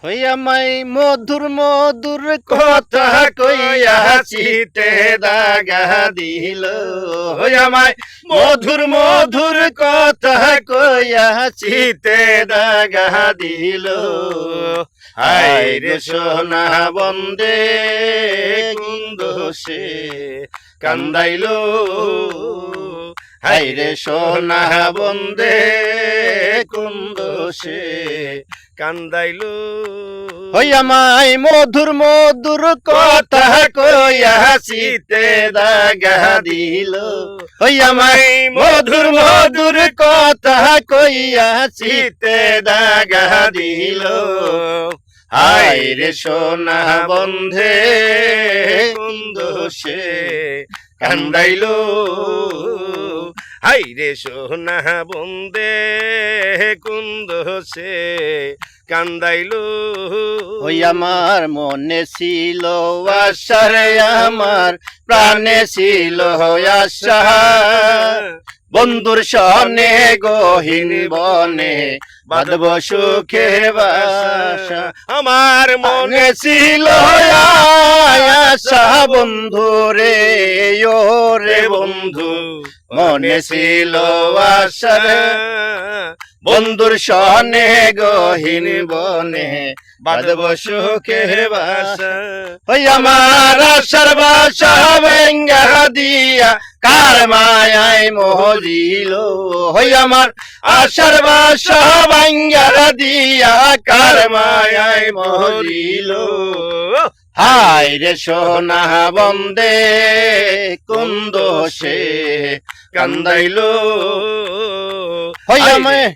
হইয়া মাই মধুর মধুর কথা কইয়া চিতে দাগা দিল। হইয়া মাই মধুর মধুর কথা কইয়া চিতে দাগা দিল। হায় রে সোনা বন্দে কুন্দোষে কান্দাইল। হায় রে সোনা বন্দে কুন্দোষে কান্দাইল। হইয়া মাই মধুর মধুর কথা কইয়া চিতে দাগা দিল। হইয়া মাই মধুর মধুর কথা কইয়া চিতে দাগা দিল। হায় রে সোনা বন্ধে কুন্দোষে কান্দাইল। হায় রে সোনা বন্দে কুন্দোষে কান্দাইল। ওই আমার মনে ছিল আশা রে, আমার প্রাণে ছিল আশা। বন্ধুর সনে গহীন বনে বাঁধব সুখে বাসা। আমার মনে ছিল আশা বন্ধু রে, ও রে বন্ধু মনে ছিল আশা। বন্ধুর সনে গহীন বনে বাঁধব সুখে বাসা। ওই আমার আশার বাসা ভেঙ্গা দিয়া কার মায়ায় মরিল। হই আমার আশার বাসা ভাঙ্গা দিয়া কার মায়ায় মরিল। হায় রে সোনা বন্দে কুন্দোষে কান্দাইল। হই আমায়